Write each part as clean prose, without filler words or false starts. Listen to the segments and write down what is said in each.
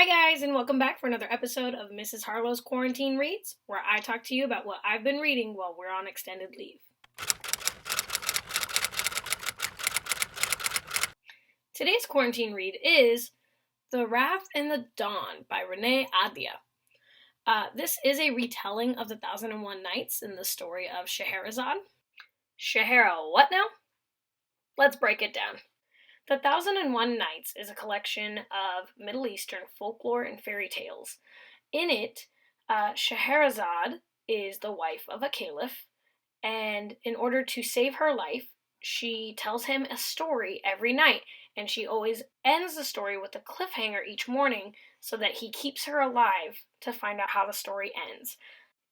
Hi guys, and welcome back for another episode of Mrs. Harlow's Quarantine Reads, where I talk to you about what I've been reading while we're on extended leave. Today's quarantine read is The Wrath and the Dawn by Renee Ahdieh. This is a retelling of the 1001 Nights in the story of Scheherazade. What now? Let's break it down. The 1001 Nights is a collection of Middle Eastern folklore and fairy tales. In it, Scheherazade is the wife of a caliph, and in order to save her life, she tells him a story every night, and she always ends the story with a cliffhanger each morning so that he keeps her alive to find out how the story ends.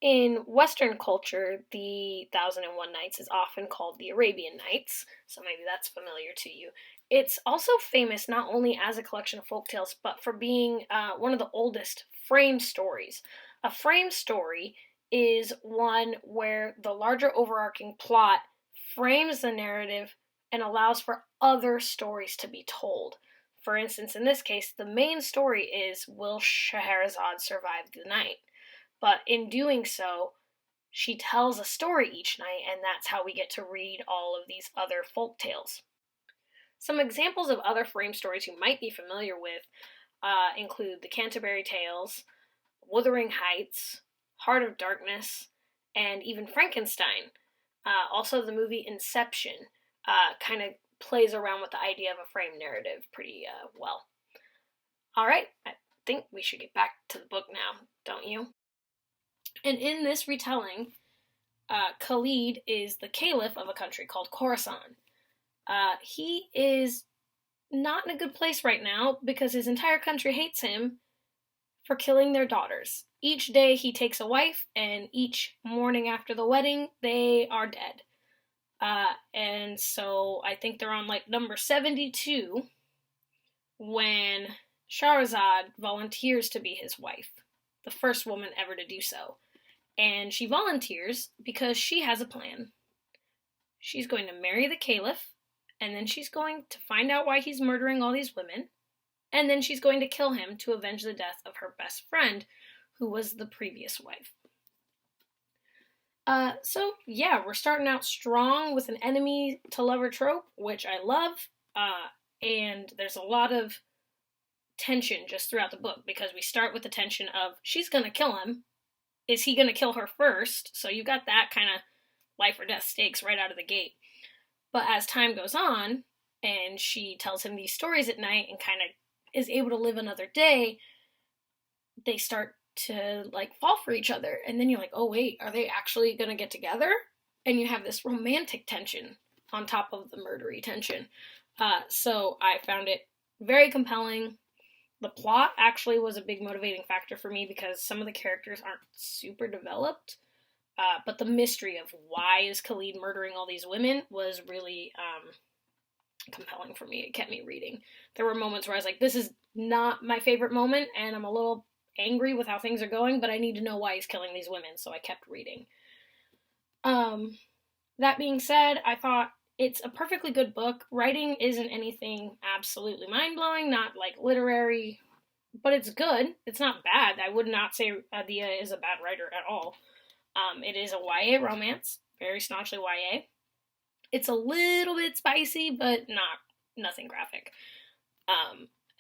In Western culture, the 1001 Nights is often called the Arabian Nights, so maybe that's familiar to you. It's also famous not only as a collection of folktales, but for being one of the oldest framed stories. A framed story is one where the larger overarching plot frames the narrative and allows for other stories to be told. For instance, in this case, the main story is, will Scheherazade survive the night? But in doing so, she tells a story each night, and that's how we get to read all of these other folk tales. Some examples of other frame stories you might be familiar with include The Canterbury Tales, Wuthering Heights, Heart of Darkness, and even Frankenstein. Also, the movie Inception kind of plays around with the idea of a frame narrative pretty well. Alright, I think we should get back to the book now, don't you? And in this retelling, Khalid is the caliph of a country called Khorasan. He is not in a good place right now because his entire country hates him for killing their daughters. Each day he takes a wife, and each morning after the wedding, they are dead. And so I think they're on number 72 when Scheherazade volunteers to be his wife, the first woman ever to do so. And she volunteers because she has a plan. She's going to marry the caliph, and then she's going to find out why he's murdering all these women, and then she's going to kill him to avenge the death of her best friend, who was the previous wife. So we're starting out strong with an enemy to lover trope, which I love, and there's a lot of tension just throughout the book, because we start with the tension of, she's gonna kill him. Is he going to kill her first? So you got that kind of life or death stakes right out of the gate. But as time goes on, and she tells him these stories at night and kind of is able to live another day, they start to fall for each other. And then you're like, oh wait, are they actually going to get together? And you have this romantic tension on top of the murdery tension. So I found it very compelling. The plot actually was a big motivating factor for me because some of the characters aren't super developed, but the mystery of why is Khalid murdering all these women was really compelling for me. It kept me reading. There were moments where I was like, this is not my favorite moment, and I'm a little angry with how things are going, but I need to know why he's killing these women, so I kept reading. That being said, I thought it's a perfectly good book. Writing isn't anything absolutely mind-blowing, not literary, but it's good. It's not bad. I would not say Ahdieh is a bad writer at all. It is a YA romance, very staunchly YA. It's a little bit spicy, but nothing graphic.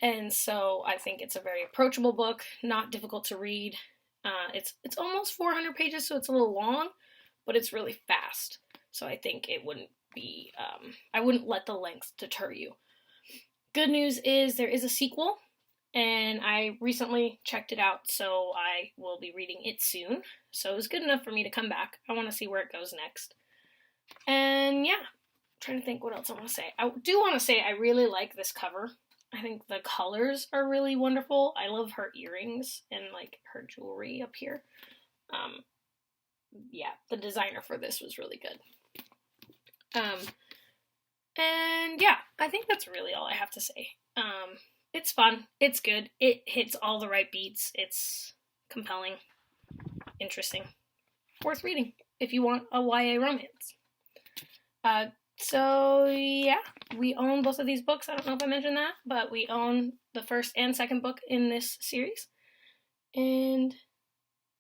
And so I think it's a very approachable book, not difficult to read. It's almost 400 pages, so it's a little long, but it's really fast. So I think it wouldn't be, I wouldn't let the length deter you. Good news is there is a sequel, and I recently checked it out, so I will be reading it soon. So it was good enough for me to come back. I want to see where it goes next. And I'm trying to think what else I want to say. I do want to say I really like this cover. I think the colors are really wonderful. I love her earrings and her jewelry up here. The designer for this was really good. I think that's really all I have to say. It's fun. It's good. It hits all the right beats. It's compelling, interesting, worth reading if you want a YA romance. We own both of these books. I don't know if I mentioned that, but we own the first and second book in this series. And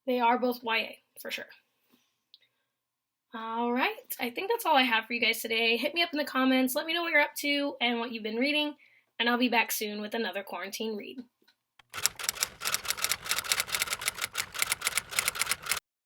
they are both YA, for sure. Alright, I think that's all I have for you guys today. Hit me up in the comments, let me know what you're up to and what you've been reading, and I'll be back soon with another quarantine read.